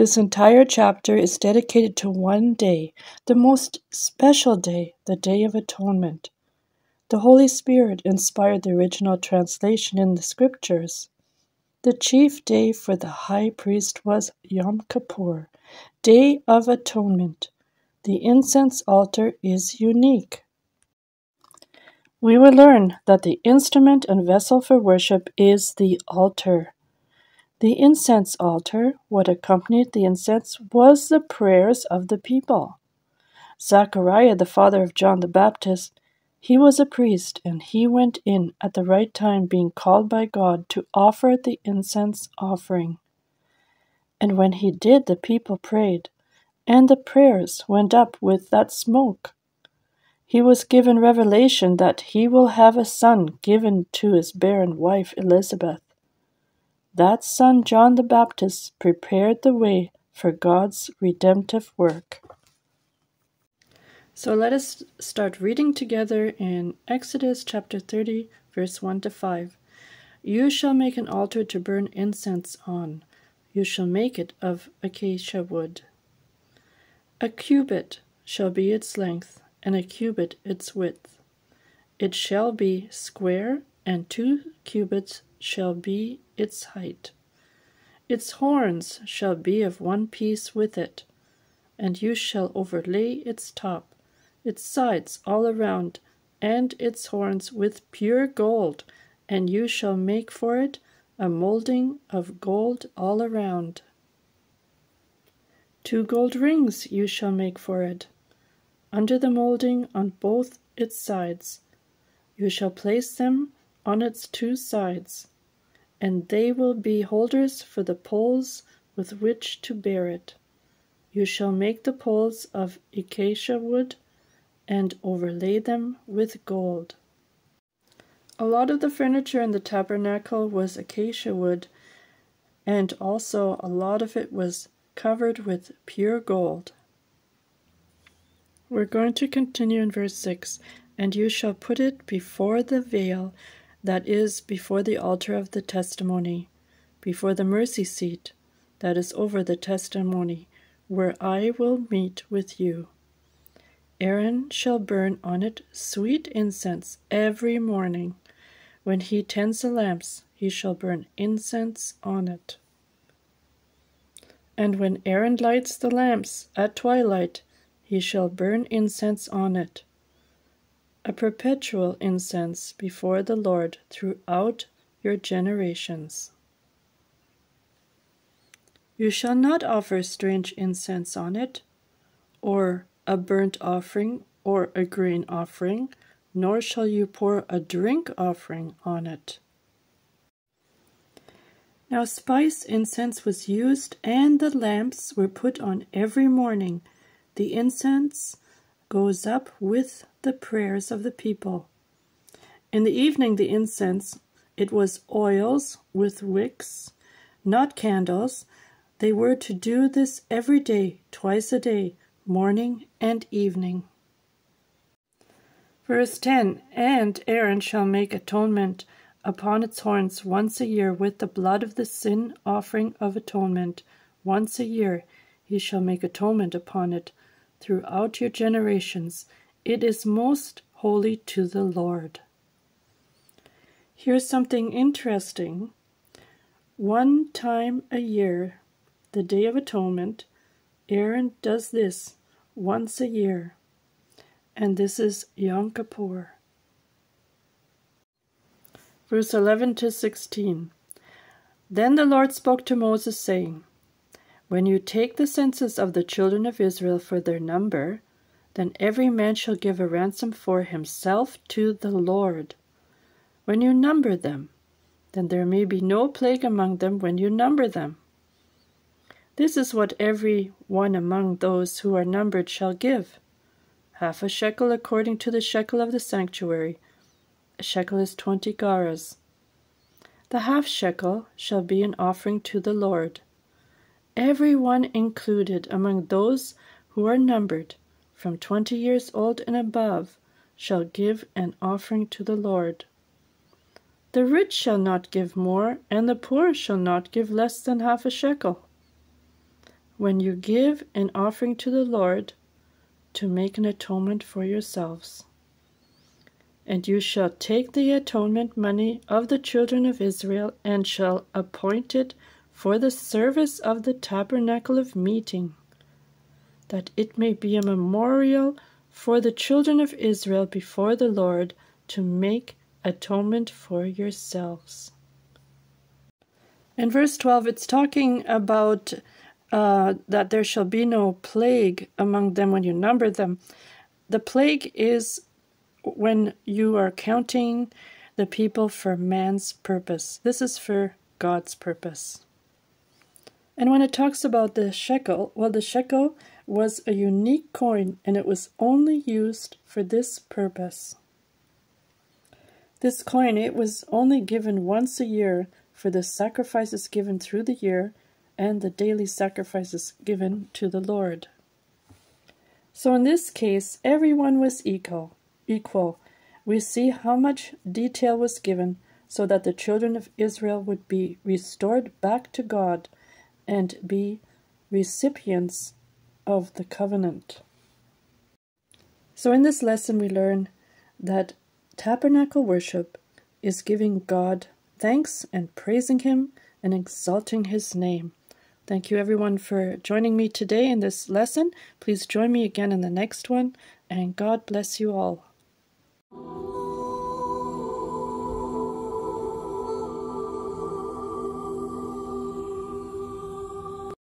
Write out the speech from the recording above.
This entire chapter is dedicated to one day, the most special day, the Day of Atonement. The Holy Spirit inspired the original translation in the Scriptures. The chief day for the high priest was Yom Kippur, Day of Atonement. The incense altar is unique. We will learn that the instrument and vessel for worship is the altar. The incense altar, what accompanied the incense, was the prayers of the people. Zechariah, the father of John the Baptist, he was a priest, and he went in at the right time, being called by God to offer the incense offering. And when he did, the people prayed, and the prayers went up with that smoke. He was given revelation that he will have a son given to his barren wife Elizabeth. That son, John the Baptist, prepared the way for God's redemptive work. So let us start reading together in Exodus chapter 30, verse 1 to 5. You shall make an altar to burn incense on. You shall make it of acacia wood. A cubit shall be its length, and a cubit its width. It shall be square, and 2 cubits shall be its height. Its horns shall be of one piece with it, and you shall overlay its top, its sides all around, and its horns with pure gold, and you shall make for it a molding of gold all around. 2 gold rings you shall make for it, under the molding on both its sides. You shall place them on its 2 sides, and they will be holders for the poles with which to bear it. You shall make the poles of acacia wood and overlay them with gold. A lot of the furniture in the tabernacle was acacia wood, and also a lot of it was covered with pure gold. We're going to continue in verse 6. And you shall put it before the veil that is before the altar of the testimony, before the mercy seat that is over the testimony, where I will meet with you. Aaron shall burn on it sweet incense every morning. When he tends the lamps, he shall burn incense on it. And when Aaron lights the lamps at twilight, he shall burn incense on it, a perpetual incense before the Lord throughout your generations. You shall not offer strange incense on it, or a burnt offering, or a grain offering, nor shall you pour a drink offering on it. Now spice incense was used, and the lamps were put on every morning. The incense goes up with the prayers of the people. In the evening, the incense, it was oils with wicks, not candles. They were to do this every day, twice a day, morning and evening. Verse 10, And Aaron shall make atonement upon its horns once a year with the blood of the sin offering of atonement. Once a year he shall make atonement upon it throughout your generations. It is most holy to the Lord. Here's something interesting. One time a year, the Day of Atonement, Aaron does this once a year, and this is Yom Kippur. Verse 11 to 16. Then the Lord spoke to Moses, saying, When you take the census of the children of Israel for their number, then every man shall give a ransom for himself to the Lord. When you number them, then there may be no plague among them when you number them. This is what every one among those who are numbered shall give. Half a shekel according to the shekel of the sanctuary. A shekel is 20 gerahs. The half shekel shall be an offering to the Lord. Every one included among those who are numbered, from 20 years old and above, shall give an offering to the Lord. The rich shall not give more, and the poor shall not give less than half a shekel. when you give an offering to the Lord to make an atonement for yourselves. And you shall take the atonement money of the children of Israel, and shall appoint it for the service of the tabernacle of meeting, that it may be a memorial for the children of Israel before the Lord, to make atonement for yourselves. In verse 12, it's talking about that there shall be no plague among them when you number them. The plague is when you are counting the people for man's purpose. This is for God's purpose. And when it talks about the shekel, well, the shekel was a unique coin, and it was only used for this purpose. This coin, it was only given once a year for the sacrifices given through the year and the daily sacrifices given to the Lord. So in this case, everyone was equal. We see how much detail was given so that the children of Israel would be restored back to God and be recipients of the covenant. So in this lesson we learn that tabernacle worship is giving God thanks and praising Him and exalting His name. Thank you everyone for joining me today in this lesson. Please join me again in the next one, and God bless you all.